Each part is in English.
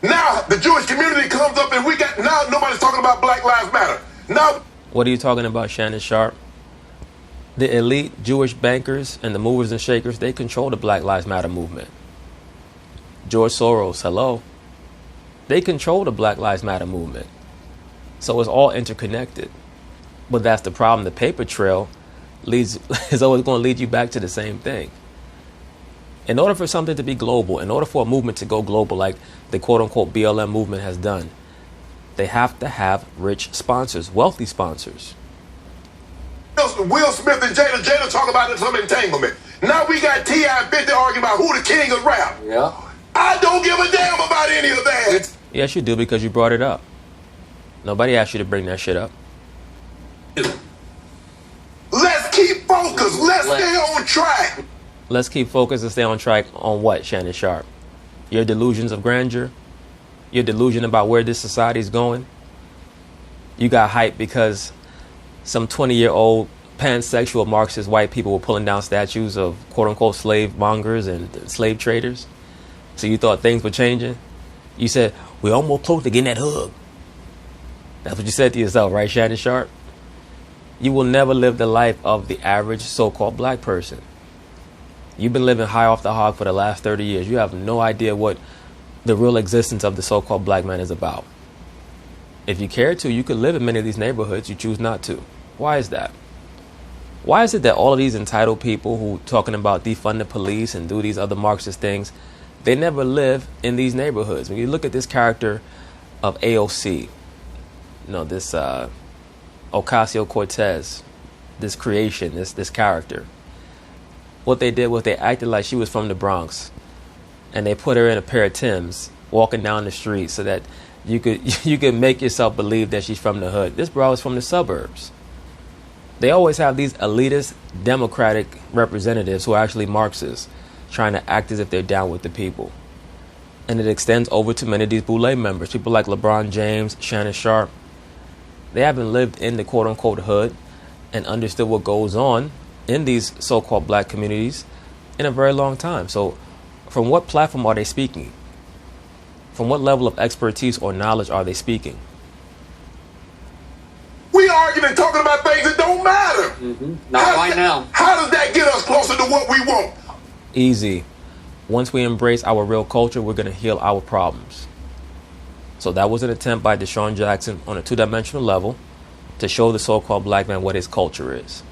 Now the Jewish community comes up and now nobody's talking about Black Lives Matter. Now. What are you talking about, Shannon Sharpe? The elite Jewish bankers and the movers and shakers, they control the Black Lives Matter movement. George Soros, hello. They control the Black Lives Matter movement. So it's all interconnected. But that's the problem. The paper trail is always going to lead you back to the same thing. In order for something to be global, in order for a movement to go global like the quote-unquote BLM movement has done, they have to have rich sponsors, wealthy sponsors. Will Smith and Jada talk about some entanglement. Now we got T.I. and 50 arguing about who the king of rap. Yeah. I don't give a damn about any of that. Yes, you do, because you brought it up. Nobody asked you to bring that shit up. Let's keep focused. Let's stay on track. Let's keep focused and stay on track on what, Shannon Sharpe? Your delusions of grandeur? Your delusion about where this society is going? You got hyped because some 20-year-old pansexual Marxist white people were pulling down statues of quote-unquote slave mongers and slave traders. So you thought things were changing? You said, we're almost close to getting that hug. That's what you said to yourself, right, Shannon Sharpe? You will never live the life of the average so-called black person. You've been living high off the hog for the last 30 years. You have no idea what the real existence of the so-called black man is about. If you cared to, you could live in many of these neighborhoods. You choose not to. Why is that? Why is it that all of these entitled people who talking about defund the police and do these other Marxist things, they never live in these neighborhoods? When you look at this character of AOC, this Ocasio-Cortez, this creation, this character, what they did was they acted like she was from the Bronx, and they put her in a pair of Timbs walking down the street so that you could make yourself believe that she's from the hood. This bro is from the suburbs. They always have these elitist Democratic representatives who are actually Marxists trying to act as if they're down with the people. And it extends over to many of these BOULE members, people like LeBron James, Shannon Sharpe. They haven't lived in the quote-unquote hood and understood what goes on in these so-called black communities in a very long time. So from what platform are they speaking? From what level of expertise or knowledge are they speaking? We arguing and talking about things that don't matter. Not right now. How does that get us closer to what we want? Easy. Once we embrace our real culture, we're going to heal our problems. So that was an attempt by Deshaun Jackson on a two-dimensional level to show the so-called black man what his culture is.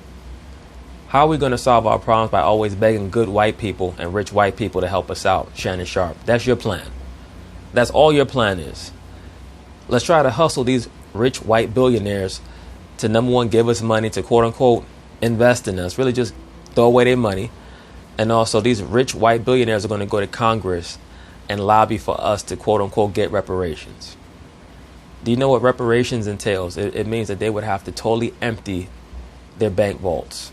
How are we going to solve our problems? By always begging good white people and rich white people to help us out, Shannon Sharpe. That's your plan. That's all your plan is. Let's try to hustle these rich white billionaires to, number one, give us money to quote-unquote invest in us, really just throw away their money. And also these rich white billionaires are going to go to Congress and lobby for us to quote-unquote get reparations. Do you know what reparations entails? It means that they would have to totally empty their bank vaults.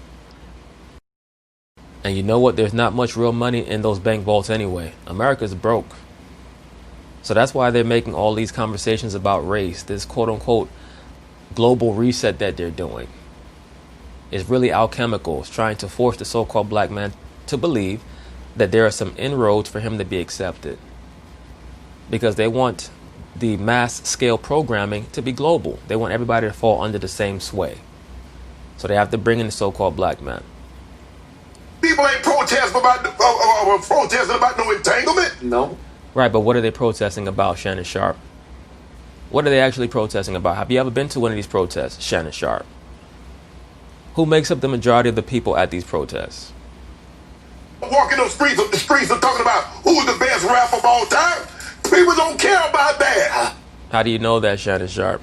And you know what? There's not much real money in those bank vaults anyway. America's broke. So that's why they're making all these conversations about race, this quote-unquote global reset that they're doing. It's really alchemical. It's trying to force the so-called black man to believe that there are some inroads for him to be accepted. Because they want the mass scale programming to be global. They want everybody to fall under the same sway. So they have to bring in the so-called black man. People ain't protesting about no entanglement. No. Right, but what are they protesting about, Shannon Sharpe? What are they actually protesting about? Have you ever been to one of these protests, Shannon Sharpe? Who makes up the majority of the people at these protests? Walking those streets and talking about who's the best rapper of all time. People don't care about that. How do you know that, Shannon Sharpe?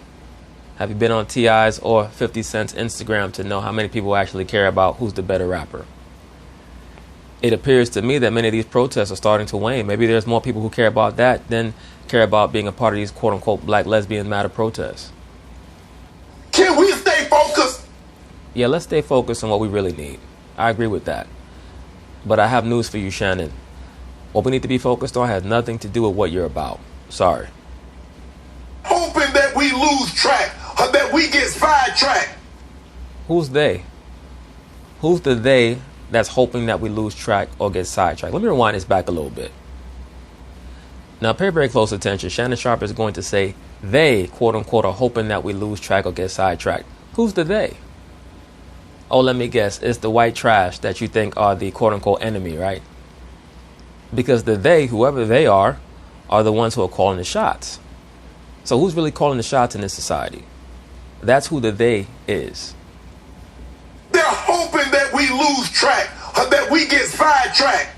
Have you been on T.I.'s or 50 Cent's Instagram to know how many people actually care about who's the better rapper? It appears to me that many of these protests are starting to wane. Maybe there's more people who care about that than care about being a part of these quote-unquote Black Lesbian Matter protests. Can we stay focused? Yeah, let's stay focused on what we really need. I agree with that. But I have news for you, Shannon. What we need to be focused on has nothing to do with what you're about. Sorry. Hoping that we lose track or that we get sidetracked. Who's they? Who's the they that's hoping that we lose track or get sidetracked? Let me rewind this back a little bit. Now pay very close attention. Shannon Sharpe is going to say they, quote unquote, are hoping that we lose track or get sidetracked. Who's the they? Oh, let me guess. It's the white trash that you think are the quote unquote enemy, right? Because the they, whoever they are the ones who are calling the shots. So who's really calling the shots in this society? That's who the they is. They're hoping that we lose track, or that we get sidetracked.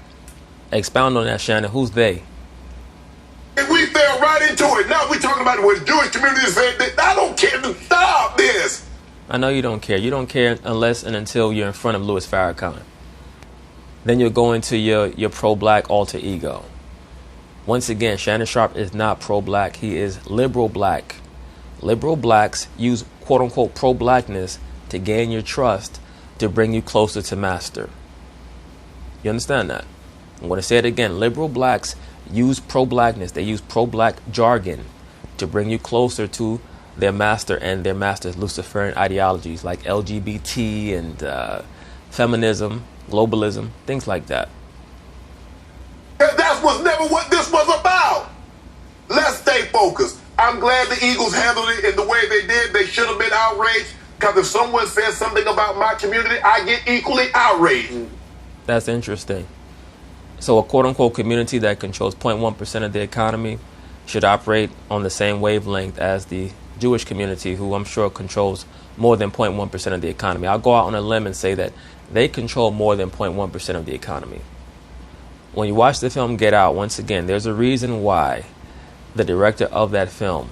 Expound on that, Shannon. Who's they? And we fell right into it. Now we're talking about what the Jewish community said. That I don't care to stop this. I know you don't care. You don't care unless and until you're in front of Louis Farrakhan. Then you'll go into your pro-black alter ego. Once again, Shannon Sharpe is not pro-black. He is liberal black. Liberal blacks use quote-unquote pro-blackness to gain your trust, to bring you closer to master. You understand that? I'm going to say it again. Liberal blacks use pro-blackness. They use pro-black jargon to bring you closer to their master and their master's Luciferian ideologies like LGBT and feminism, globalism, things like that. That was never what this was about. Let's stay focused. I'm glad the Eagles handled it in the way they did. They should have been outraged, because if someone says something about my community, I get equally outraged. That's interesting. So a quote-unquote community that controls 0.1% of the economy should operate on the same wavelength as the Jewish community, who I'm sure controls more than 0.1% of the economy. I'll go out on a limb and say that they control more than 0.1% of the economy. When you watch the film Get Out, once again, there's a reason why the director of that film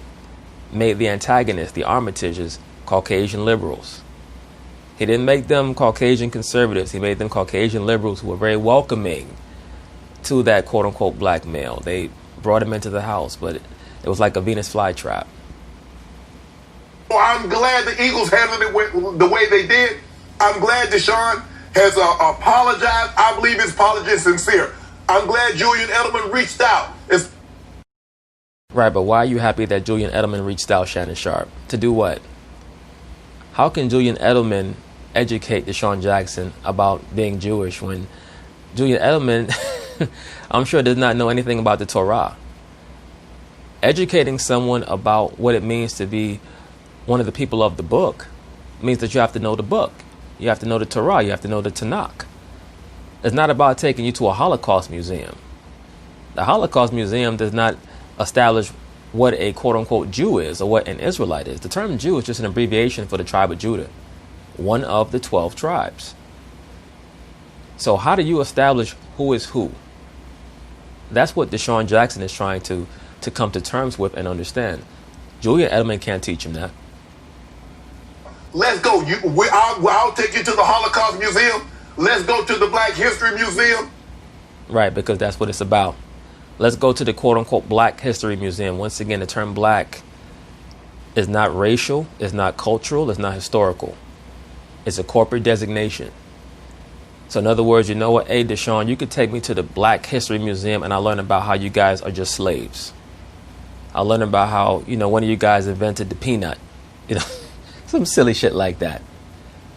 made the antagonists, the Armitages, Caucasian liberals. He didn't make them Caucasian conservatives. He made them Caucasian liberals who were very welcoming to that quote-unquote black male. They brought him into the house, but it was like a Venus flytrap. I'm glad the Eagles handled it the way they did. I'm glad Deshaun has apologized. I believe his apology is sincere. I'm glad Julian Edelman reached out. Right, but why are you happy that Julian Edelman reached out, Shannon Sharpe? To do what? How can Julian Edelman educate Deshaun Jackson about being Jewish when Julian Edelman, I'm sure, does not know anything about the Torah? Educating someone about what it means to be one of the people of the book means that you have to know the book. You have to know the Torah. You have to know the Tanakh. It's not about taking you to a Holocaust museum. The Holocaust Museum does not establish what a quote-unquote Jew is or what an Israelite is. The term Jew is just an abbreviation for the tribe of Judah, one of the 12 tribes. So how do you establish who is who? That's what Deshaun Jackson is trying to come to terms with and understand. Julian Edelman can't teach him that. Let's go. I'll take you to the Holocaust Museum. Let's go to the Black History Museum. Right, because that's what it's about. Let's go to the quote-unquote Black History Museum. Once again, the term black is not racial, it's not cultural, it's not historical. It's a corporate designation. So in other words, you know what? Hey, Deshaun, you could take me to the Black History Museum and I'll learn about how you guys are just slaves. I'll learn about how, one of you guys invented the peanut. Some silly shit like that.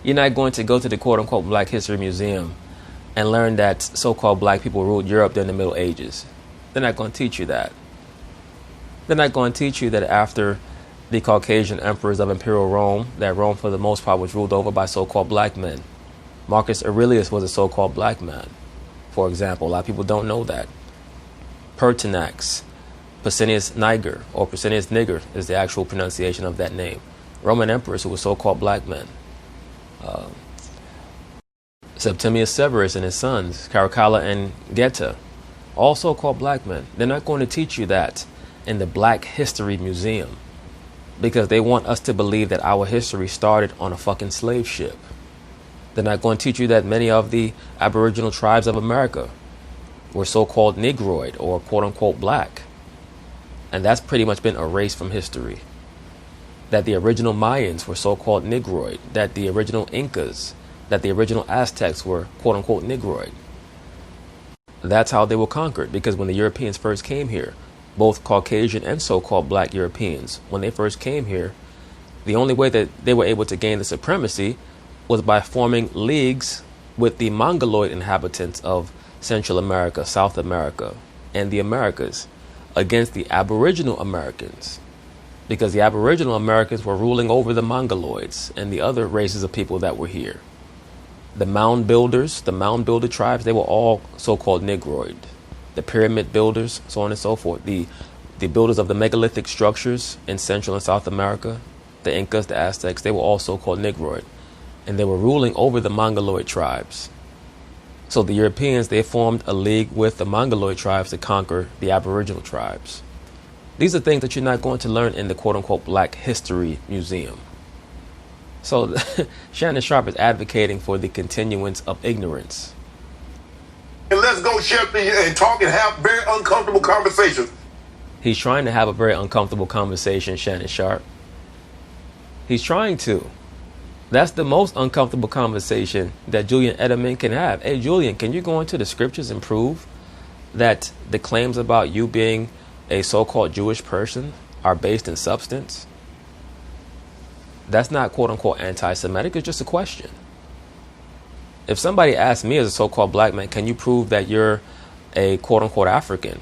You're not going to go to the quote-unquote Black History Museum and learn that so-called black people ruled Europe during the Middle Ages. They're not going to teach you that. They're not going to teach you that after the Caucasian emperors of Imperial Rome, that Rome for the most part was ruled over by so-called black men. Marcus Aurelius was a so-called black man, for example. A lot of people don't know that. Pertinax, Pescennius Niger, or Pescennius Niger is the actual pronunciation of that name. Roman emperors who were so-called black men. Septimius Severus and his sons, Caracalla and Geta, all so-called black men. They're not going to teach you that in the Black History Museum because they want us to believe that our history started on a fucking slave ship. They're not going to teach you that many of the Aboriginal tribes of America were so-called Negroid or quote-unquote black. And that's pretty much been erased from history. That the original Mayans were so-called Negroid. That the original Incas, that the original Aztecs were quote-unquote Negroid. That's how they were conquered, because when the Europeans first came here, both Caucasian and so-called black Europeans, when they first came here, the only way that they were able to gain the supremacy was by forming leagues with the Mongoloid inhabitants of Central America, South America, and the Americas. against the Aboriginal Americans, because the Aboriginal Americans were ruling over the Mongoloids and the other races of people that were here. The mound builders, the mound builder tribes, they were all so-called Negroid. The pyramid builders, so on and so forth. The builders of the megalithic structures in Central and South America, the Incas, the Aztecs, they were all so-called Negroid. And they were ruling over the Mongoloid tribes. So the Europeans, they formed a league with the Mongoloid tribes to conquer the Aboriginal tribes. These are things that you're not going to learn in the quote-unquote Black History Museum. So Shannon Sharpe is advocating for the continuance of ignorance. And let's go, Sharpe, and talk and have very uncomfortable conversations. He's trying to have a very uncomfortable conversation, Shannon Sharpe. He's trying to. That's the most uncomfortable conversation that Julian Edelman can have. Hey, Julian, can you go into the scriptures and prove that the claims about you being a so-called Jewish person are based in substance? That's not quote-unquote anti-Semitic. It's just a question. If somebody asked me as a so-called black man, can you prove that you're a quote-unquote African?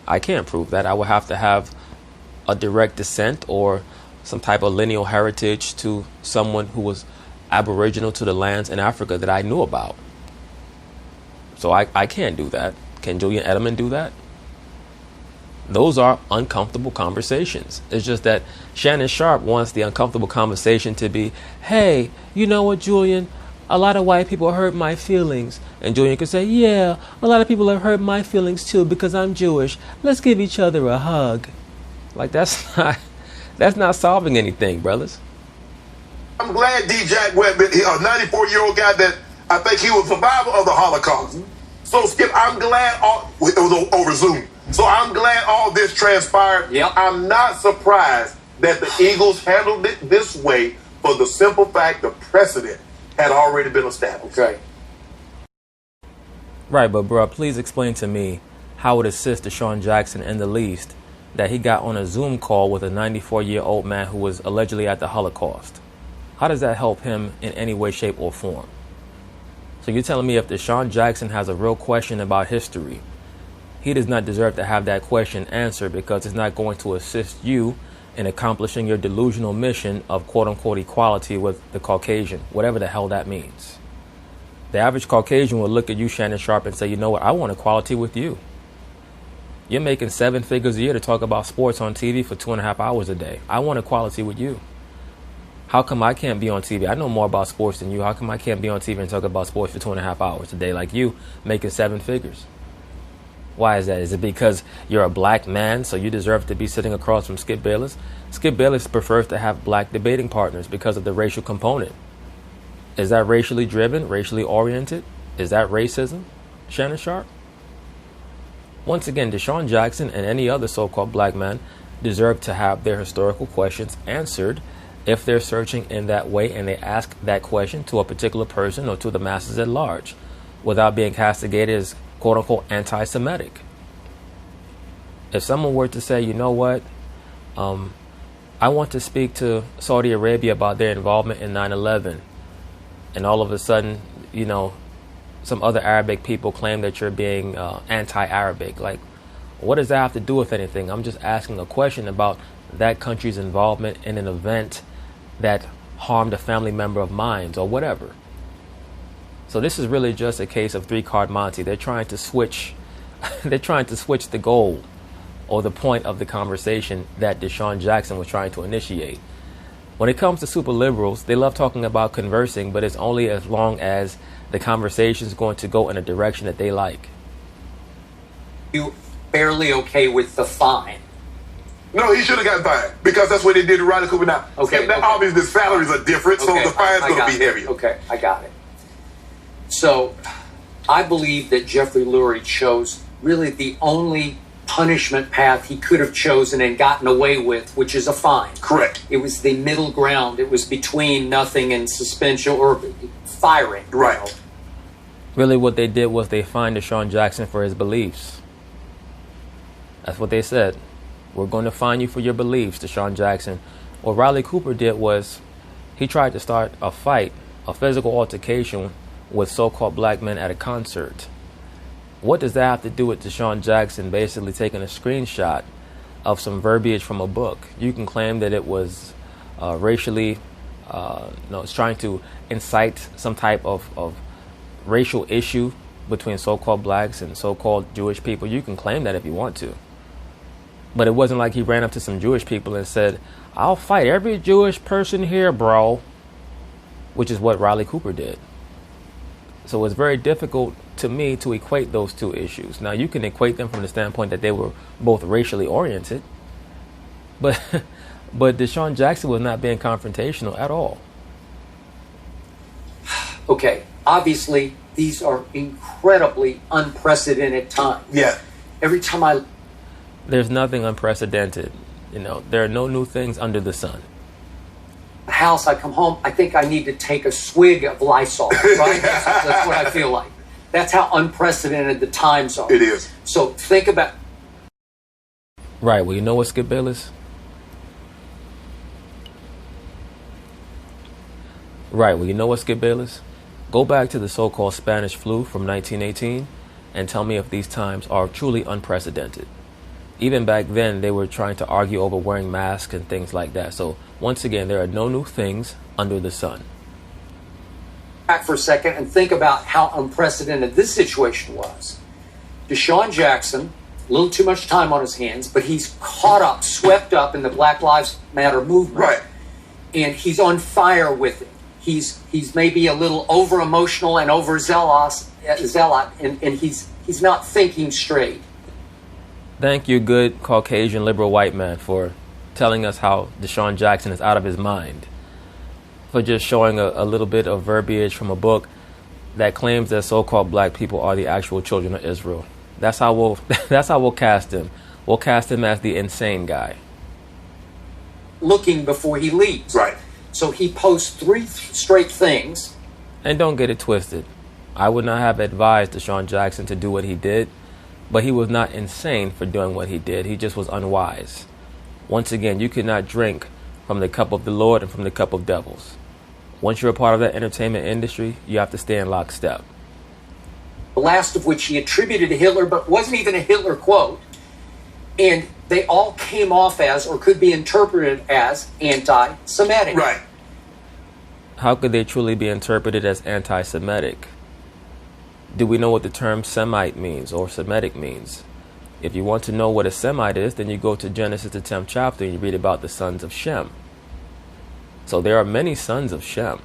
I can't prove that. I would have to have a direct descent or some type of lineal heritage to someone who was aboriginal to the lands in Africa that I knew about. So I can't do that. Can Julian Edelman do that? Those are uncomfortable conversations. It's just that Shannon Sharpe wants the uncomfortable conversation to be, hey, you know what, Julian? A lot of white people hurt my feelings. And Julian could say, yeah, a lot of people have hurt my feelings too because I'm Jewish. Let's give each other a hug. Like, that's not solving anything, brothers. I'm glad D. Jack Webb, a 94-year-old guy that I think he was a survivor of the Holocaust. So, Skip, I'm glad it was over Zoom. So I'm glad all this transpired. Yep. I'm not surprised that the Eagles handled it this way for the simple fact the precedent had already been established. Okay. Right, but bro, please explain to me how it assists Deshaun Jackson in the least that he got on a Zoom call with a 94-year-old man who was allegedly at the Holocaust. How does that help him in any way, shape, or form? So you're telling me if Deshaun Jackson has a real question about history, he does not deserve to have that question answered because it's not going to assist you in accomplishing your delusional mission of quote-unquote equality with the Caucasian, whatever the hell that means. The average Caucasian will look at you, Shannon Sharpe, and say, you know what, I want equality with you. You're making 7 figures a year to talk about sports on TV for 2.5 hours a day. I want equality with you. How come I can't be on TV? I know more about sports than you. How come I can't be on TV and talk about sports for 2.5 hours a day like you, making 7 figures? Why is that? Is it because you're a black man, so you deserve to be sitting across from Skip Bayless? Skip Bayless prefers to have black debating partners because of the racial component. Is that racially driven, racially oriented? Is that racism, Shannon Sharpe? Once again, Deshaun Jackson and any other so-called black man deserve to have their historical questions answered if they're searching in that way and they ask that question to a particular person or to the masses at large without being castigated as quote-unquote anti-Semitic. If someone were to say, you know what, I want to speak to Saudi Arabia about their involvement in 9/11, and all of a sudden, you know, some other Arabic people claim that you're being anti-Arabic. Like, what does that have to do with anything? I'm just asking a question about that country's involvement in an event that harmed a family member of mine or whatever. So this is really just a case of 3-card Monty. They're trying to switch the goal or the point of the conversation that Deshaun Jackson was trying to initiate. When it comes to super liberals, they love talking about conversing, but it's only as long as the conversation is going to go in a direction that they like. You barely okay with the fine? No, he should have gotten fined because that's what they did to Riley Cooper. Now, Okay, now okay. Obviously the salaries are different, so the fine's I going got to be it. heavier. Okay, I got it. So, I believe that Jeffrey Lurie chose really the only punishment path he could have chosen and gotten away with, which is a fine. Correct. It was the middle ground. It was between nothing and suspension or firing. Right. You know? Really what they did was they fined Deshaun Jackson for his beliefs. That's what they said. We're going to fine you for your beliefs, Deshaun Jackson. What Riley Cooper did was he tried to start a fight, a physical altercation with so-called black men at a concert. What does that have to do with Deshaun Jackson basically taking a screenshot of some verbiage from a book? You can claim that it was racially, it's trying to incite some type of racial issue between so-called blacks and so-called Jewish people. You can claim that if you want to. But it wasn't like he ran up to some Jewish people and said, "I'll fight every Jewish person here, bro," which is what Riley Cooper did. So it's very difficult to me to equate those two issues. Now, you can equate them from the standpoint that they were both racially oriented, but Deshaun Jackson was not being confrontational at all. Okay, obviously, these are incredibly unprecedented times. Yeah. Every time There's nothing unprecedented. There are no new things under the sun. house, I come home, I think I need to take a swig of Lysol, right? That's what I feel like. That's how unprecedented the times are. It is. So think about... Right, well, you know what, Skip Bayless? Right, well, you know what, Skip Bayless? Go back to the so-called Spanish flu from 1918 and tell me if these times are truly unprecedented. Even back then, they were trying to argue over wearing masks and things like that. So, once again, there are no new things under the sun. Back for a second and think about how unprecedented this situation was. Deshaun Jackson, a little too much time on his hands, but he's caught up, swept up in the Black Lives Matter movement. Right. And he's on fire with it. He's maybe a little over emotional and over zealot, and he's not thinking straight. Thank you, good Caucasian liberal white man, for telling us how Deshaun Jackson is out of his mind, for just showing a little bit of verbiage from a book that claims that so-called black people are the actual children of Israel. That's how we'll cast him. We'll cast him as the insane guy. Looking before he leaves. Right. So he posts 3 straight things. And don't get it twisted. I would not have advised Deshaun Jackson to do what he did, but he was not insane for doing what he did. He just was unwise. Once again, you cannot drink from the cup of the Lord and from the cup of devils. Once you're a part of that entertainment industry, you have to stay in lockstep. The last of which he attributed to Hitler, but wasn't even a Hitler quote. And they all came off as, or could be interpreted as, anti-Semitic. Right. How could they truly be interpreted as anti-Semitic? Do we know what the term Semite means or Semitic means? If you want to know what a Semite is, then you go to Genesis, the 10th chapter, and you read about the sons of Shem. So there are many sons of Shem.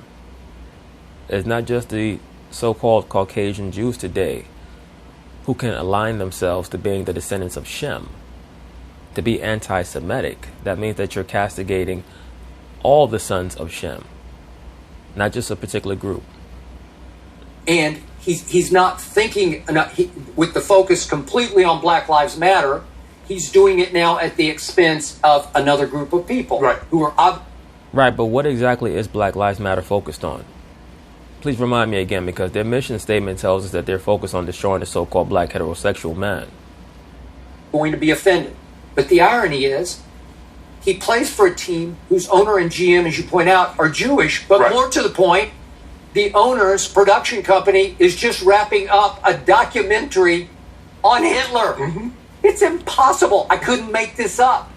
It's not just the so-called Caucasian Jews today who can align themselves to being the descendants of Shem. To be anti-Semitic, that means that you're castigating all the sons of Shem, not just a particular group. And he's not thinking with the focus completely on Black Lives Matter. He's doing it now at the expense of another group of people, right, who are right. But what exactly is Black Lives Matter focused on? Please remind me again, because their mission statement tells us that they're focused on destroying the so-called black heterosexual man. Going to be offended. But the irony is, he plays for a team whose owner and GM, as you point out, are Jewish. But right, more to the point, the owner's production company is just wrapping up a documentary on Hitler. Mm-hmm. It's impossible. I couldn't make this up.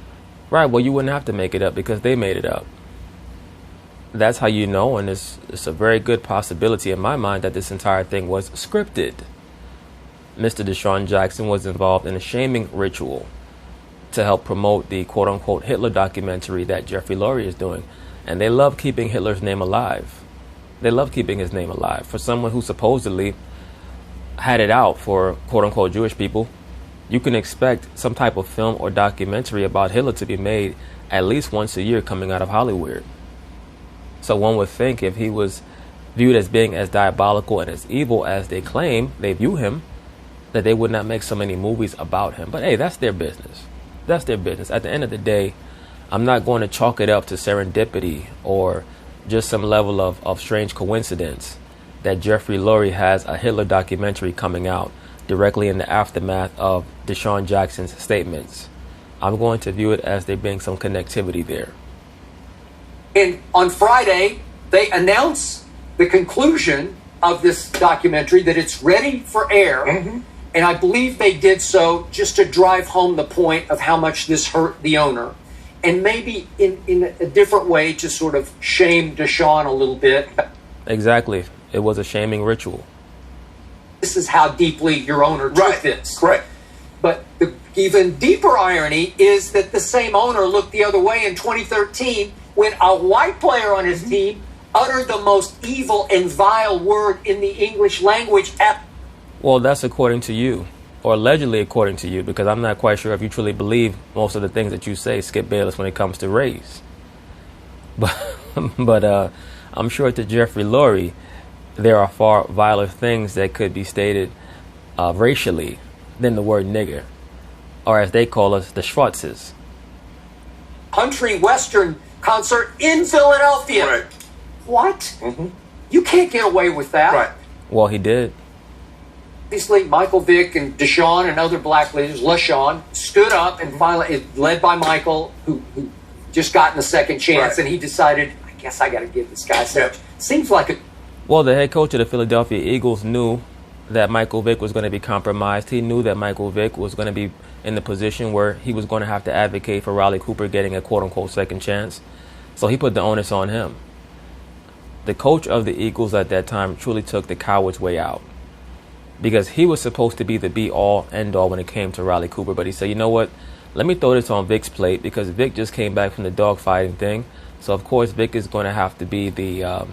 Right. Well, you wouldn't have to make it up because they made it up. That's how you know, and it's a very good possibility in my mind that this entire thing was scripted. Mr. Deshaun Jackson was involved in a shaming ritual to help promote the quote-unquote Hitler documentary that Jeffrey Lurie is doing. And they love keeping Hitler's name alive. They love keeping his name alive. For someone who supposedly had it out for quote-unquote Jewish people, you can expect some type of film or documentary about Hitler to be made at least once a year coming out of Hollywood. So one would think if he was viewed as being as diabolical and as evil as they claim they view him, that they would not make so many movies about him. But hey, that's their business. That's their business. At the end of the day, I'm not going to chalk it up to serendipity or just some level of strange coincidence that Jeffrey Lurie has a Hitler documentary coming out directly in the aftermath of Deshaun Jackson's statements. I'm going to view it as there being some connectivity there. And on Friday, they announce the conclusion of this documentary, that it's ready for air. mm-hmm, And I believe they did so just to drive home the point of how much this hurt the owner. And maybe in a different way to sort of shame Deshaun a little bit. Exactly. It was a shaming ritual. This is how deeply your owner took this. Correct. But the even deeper irony is that the same owner looked the other way in 2013 when a white player on his team uttered the most evil and vile word in the English language. Well, that's according to you, or allegedly according to you, because I'm not quite sure if you truly believe most of the things that you say, Skip Bayless, when it comes to race. But I'm sure to Jeffrey Lurie, there are far viler things that could be stated racially than the word nigger, or as they call us, the Schwartzes. Country Western concert in Philadelphia. Right. What? You can't get away with that. Right. Well, he did. Obviously, Michael Vick and Deshaun and other black leaders, LaShawn, stood up and finally, led by Michael, who just gotten a second chance, and he decided, I guess I got to give this guy some. Seems like a. Well, the head coach of the Philadelphia Eagles knew that Michael Vick was going to be compromised. He knew that Michael Vick was going to be in the position where he was going to have to advocate for Riley Cooper getting a quote-unquote second chance. So he put the onus on him. The coach of the Eagles at that time truly took the coward's way out, because he was supposed to be the be-all, end-all when it came to Riley Cooper. But he said, you know what, let me throw this on Vick's plate, because Vick just came back from the dogfighting thing. So, of course, Vick is going to have to be the,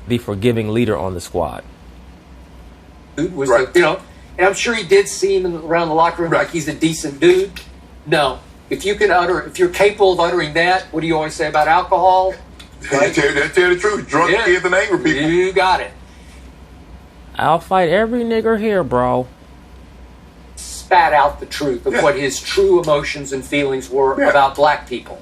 the forgiving leader on the squad. Was and I'm sure he did see him around the locker room like he's a decent dude. No. If you're capable of uttering that, what do you always say about alcohol? Right? Tell the truth. Drunk kids and angry people. You got it. I'll fight every nigger here, bro. Spat out the truth of what his true emotions and feelings were about black people.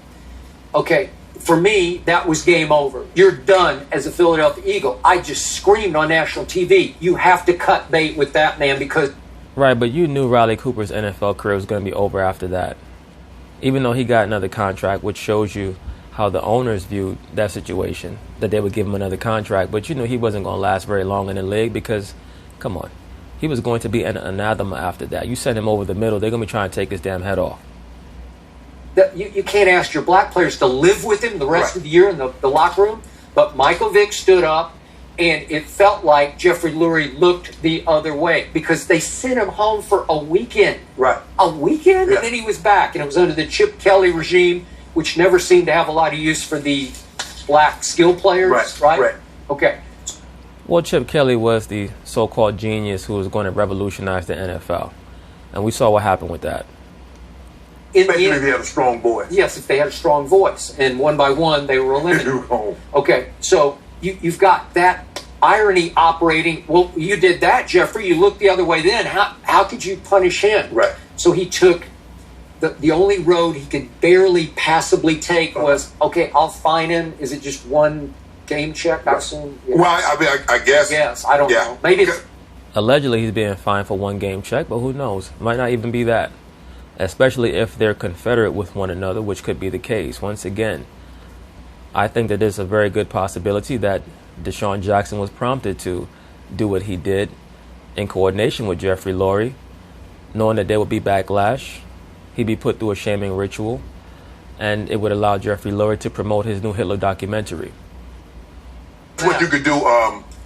Okay, for me, that was game over. You're done as a Philadelphia Eagle. I just screamed on national TV, you have to cut bait with that man because... Right, but you knew Riley Cooper's NFL career was going to be over after that. Even though he got another contract, which shows you how the owners viewed that situation, that they would give him another contract. But you knew he wasn't going to last very long in the league because, come on, he was going to be an anathema after that. You send him over the middle, they're going to be trying to take his damn head off. You can't ask your black players to live with him the rest of the year in the locker room. But Michael Vick stood up, and it felt like Jeffrey Lurie looked the other way because they sent him home for a weekend. Right. A weekend? And then he was back, and it was under the Chip Kelly regime, which never seemed to have a lot of use for the black skill players, right? Okay. Well, Chip Kelly was the so-called genius who was going to revolutionize the NFL. And we saw what happened with that. Especially if he had a strong voice. Yes, if they had a strong voice. And one by one, they were eliminated. Okay, so you've got that irony operating. Well, you did that, Jeffrey. You looked the other way then. How could you punish him? Right. So he took the only road he could barely passably take was, okay, I'll fine him. Is it just one game check, I assume? Yes. Well, I mean, I guess. Yes, I don't know. Maybe it's... Allegedly, he's being fined for one game check, but who knows? Might not even be that. Especially if they're confederate with one another, which could be the case. Once again, I think that there's a very good possibility that Deshaun Jackson was prompted to do what he did in coordination with Jeffrey Lurie, knowing that there would be backlash. He'd be put through a shaming ritual, and it would allow Jeffrey Lurie to promote his new Hitler documentary. What you could do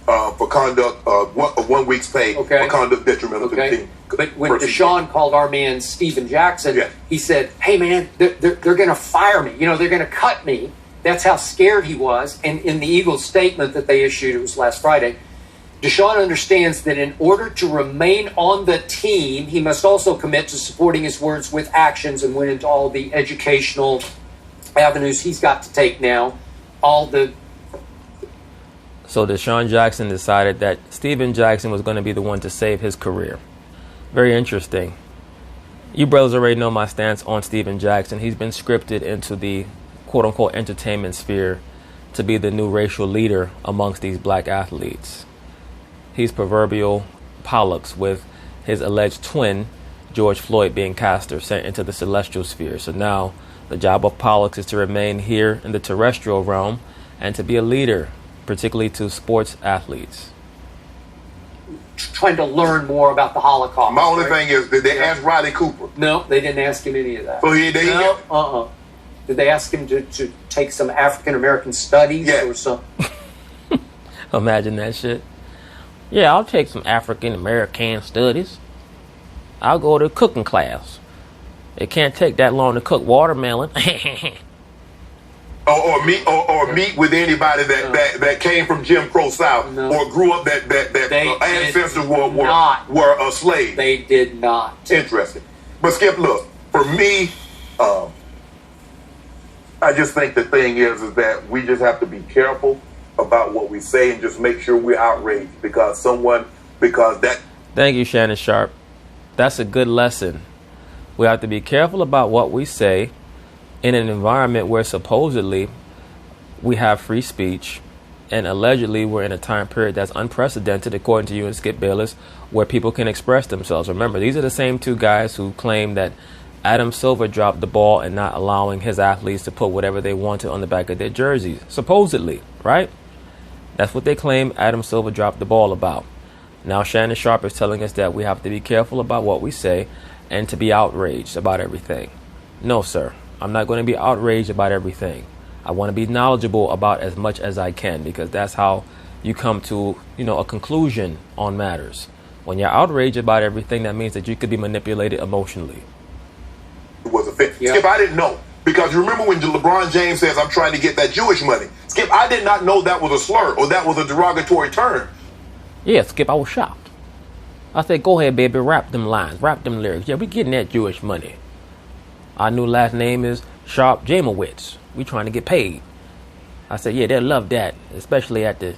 for conduct, 1 week's pay for conduct detrimental to the team. But when Deshaun called our man Steven Jackson, he said, hey, man, they're going to fire me. They're going to cut me. That's how scared he was. And in the Eagles statement that they issued, it was last Friday, Deshaun understands that in order to remain on the team, he must also commit to supporting his words with actions and went into all the educational avenues he's got to take now. So Deshaun Jackson decided that Steven Jackson was going to be the one to save his career. Very interesting. You brothers already know my stance on Steven Jackson. He's been scripted into the quote-unquote entertainment sphere to be the new racial leader amongst these black athletes. He's proverbial Pollux, with his alleged twin, George Floyd, being cast or sent into the celestial sphere. So now the job of Pollux is to remain here in the terrestrial realm and to be a leader, particularly to sports athletes. trying to learn more about the Holocaust. My only thing is, did they ask Riley Cooper? No, they didn't ask him any of that. So they no, Did they ask him to take some African American studies or something? Imagine that shit. Yeah, I'll take some African American studies. I'll go to cooking class. It can't take that long to cook watermelon. or meet with anybody that came from Jim Crow South or grew up that ancestors were a slave. They did not. Interesting. But Skip, look, for me, I just think the thing is that we just have to be careful about what we say and just make sure we're outraged because that. Thank you, Shannon Sharpe. That's a good lesson. We have to be careful about what we say in an environment where supposedly we have free speech and allegedly we're in a time period that's unprecedented, according to you and Skip Bayless, where people can express themselves. Remember, these are the same two guys who claim that Adam Silver dropped the ball and not allowing his athletes to put whatever they wanted on the back of their jerseys, supposedly, right? That's what they claim Adam Silver dropped the ball about. Now Shannon Sharpe is telling us that we have to be careful about what we say and to be outraged about everything. No, sir. I'm not going to be outraged about everything. I want to be knowledgeable about as much as I can because that's how you come to, a conclusion on matters. When you're outraged about everything, that means that you could be manipulated emotionally. It was a fit. Yeah. Skip, I didn't know. Because you remember when LeBron James says, I'm trying to get that Jewish money. Skip, I did not know that was a slur or that was a derogatory term. Yeah, Skip, I was shocked. I said, go ahead, baby, rap them lines, rap them lyrics. Yeah, we getting that Jewish money. Our new last name is Sharpe Jamowitz. We trying to get paid. I said, yeah, they'll love that, especially at the,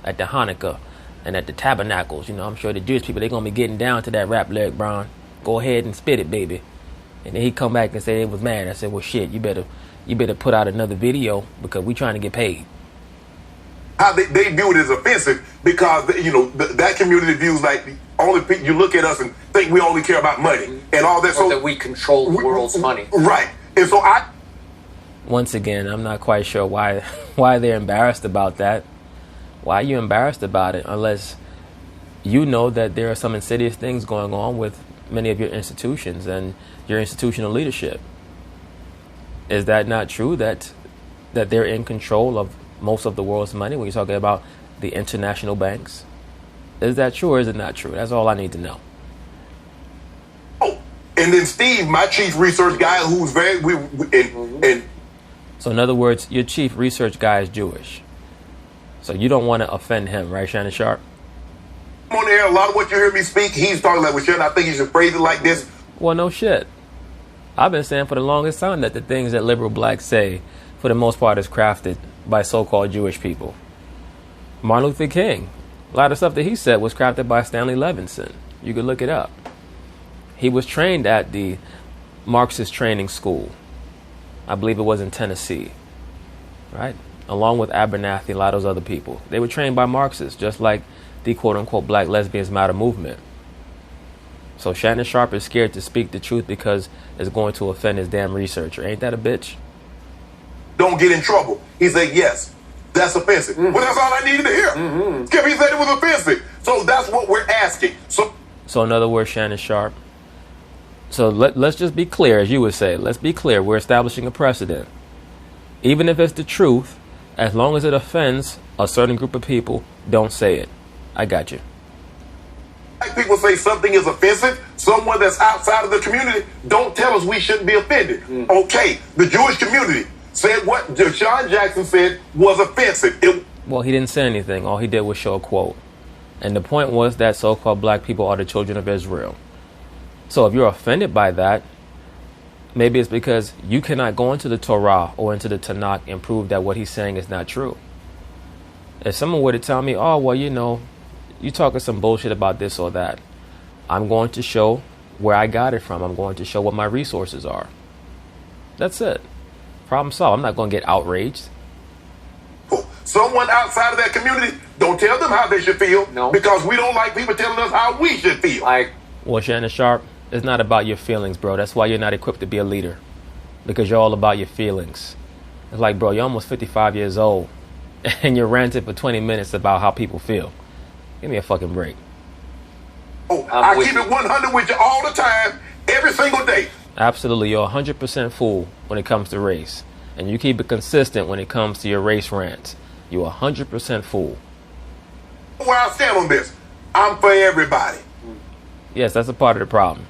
at the Hanukkah and at the tabernacles. I'm sure the Jewish people, they're going to be getting down to that rap lyric, Bron. Go ahead and spit it, baby. And then he come back and say it was mad. I said, well, shit, you better put out another video because we trying to get paid. How they view it as offensive because, that community views like only you look at us and think we only care about money and all that. So that we control the world's money. Right. And so once again, I'm not quite sure why they're embarrassed about that. Why are you embarrassed about it unless you know that there are some insidious things going on with many of your institutions and your institutional leadership? Is that not true that they're in control of most of the world's money when you're talking about the international banks? Is that true or is it not true? That's all I need to know. Oh, and then Steve, my chief research guy, who's very So in other words, your chief research guy is Jewish. So you don't want to offend him, right, Shannon Sharpe? On the air, a lot of what you hear me speak, he's talking like, well, Shannon, I think you should phrase it like this. Well, no shit. I've been saying for the longest time that the things that liberal blacks say, for the most part, is crafted by so-called Jewish people. Martin Luther King, a lot of stuff that he said was crafted by Stanley Levinson. You could look it up. He was trained at the Marxist training school. I believe it was in Tennessee, right? Along with Abernathy and a lot of those other people. They were trained by Marxists, just like the quote-unquote Black Lesbians Matter movement. So Shannon Sharpe is scared to speak the truth because it's going to offend his damn researcher. Ain't that a bitch? Don't get in trouble. He said, yes, that's offensive. Well, that's all I needed to hear. Skip, he said it was offensive. So that's what we're asking. So in other words, Shannon Sharpe, so let's just be clear, as you would say. Let's be clear. We're establishing a precedent. Even if it's the truth, as long as it offends a certain group of people, don't say it. I got you. People say something is offensive. Someone that's outside of the community, don't tell us we shouldn't be offended. Okay, the Jewish community said what Deshaun Jackson said was offensive. Well, he didn't say anything. All he did was show a quote. And the point was that so-called black people are the children of Israel. So if you're offended by that, maybe it's because you cannot go into the Torah or into the Tanakh and prove that what he's saying is not true. If someone were to tell me, oh, well, you talking some bullshit about this or that, I'm going to show where I got it from. I'm going to show what my resources are. That's it. Problem solved. I'm not going to get outraged. Someone outside of that community, don't tell them how they should feel. No. Because we don't like people telling us how we should feel. Well, Shannon Sharpe, it's not about your feelings, bro. That's why you're not equipped to be a leader. Because you're all about your feelings. It's like, bro, you're almost 55 years old. And you're ranting for 20 minutes about how people feel. Give me a fucking break. I keep it 100 with you all the time, every single day. Absolutely, you're 100% fool when it comes to race. And you keep it consistent when it comes to your race rants. You're 100% fool. Where I stand on this, I'm for everybody. Yes, that's a part of the problem.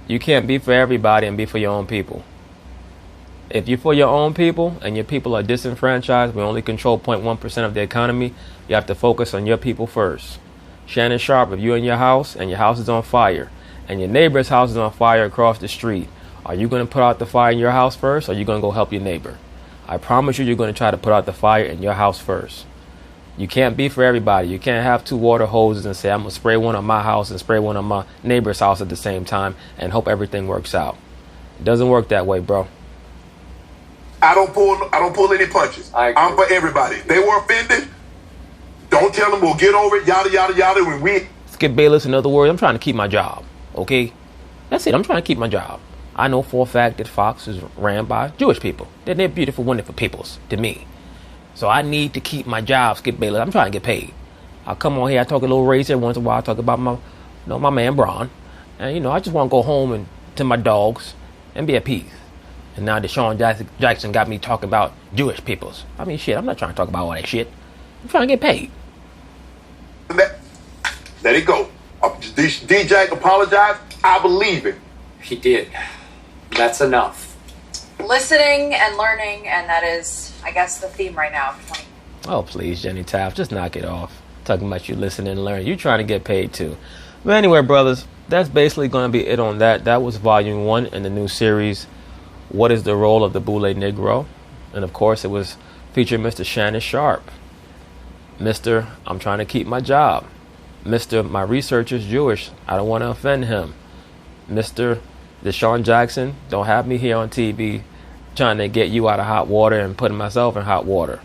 You can't be for everybody and be for your own people. If you're for your own people and your people are disenfranchised, we only control 0.1% of the economy, you have to focus on your people first. Shannon Sharpe, if you're in your house and your house is on fire and your neighbor's house is on fire across the street, are you going to put out the fire in your house first, or are you going to go help your neighbor? I promise you, you're going to try to put out the fire in your house first. You can't be for everybody. You can't have two water hoses and say, I'm going to spray one on my house and spray one on my neighbor's house at the same time and hope everything works out. It doesn't work that way, bro. I don't pull any punches. I'm for everybody. They were offended. Don't tell them we'll get over it, yada, yada, yada. When we Skip Bayless, in other words, I'm trying to keep my job, okay? That's it. I'm trying to keep my job. I know for a fact that Fox is ran by Jewish people. They're beautiful, wonderful peoples to me. So I need to keep my job, Skip Bayless. I'm trying to get paid. I'll come on here, I talk a little race every once in a while. I talk about my man Braun. And, I just want to go home and to my dogs and be at peace. And now Deshaun Jackson got me talking about Jewish peoples. I mean, shit, I'm not trying to talk about all that shit. I'm trying to get paid. Let it go. DJ apologized. I believe it. He did. That's enough. Listening and learning, and that is, I guess, the theme right now of 20. Oh, please, Jenny Taft, just knock it off. Talking about you listening and learning. You trying to get paid too. But anyway, brothers, that's basically going to be it on that. That was volume 1 in the new series, What is the Role of the BOULE Negro? And of course, it was featuring Mr. Shannon Sharpe. Mr. I'm trying to keep my job. Mr. My research is Jewish. I don't want to offend him. Mr. Deshaun Jackson, don't have me here on TV trying to get you out of hot water and putting myself in hot water.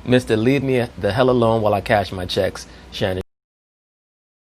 Mr. Leave me the hell alone while I cash my checks, Shannon.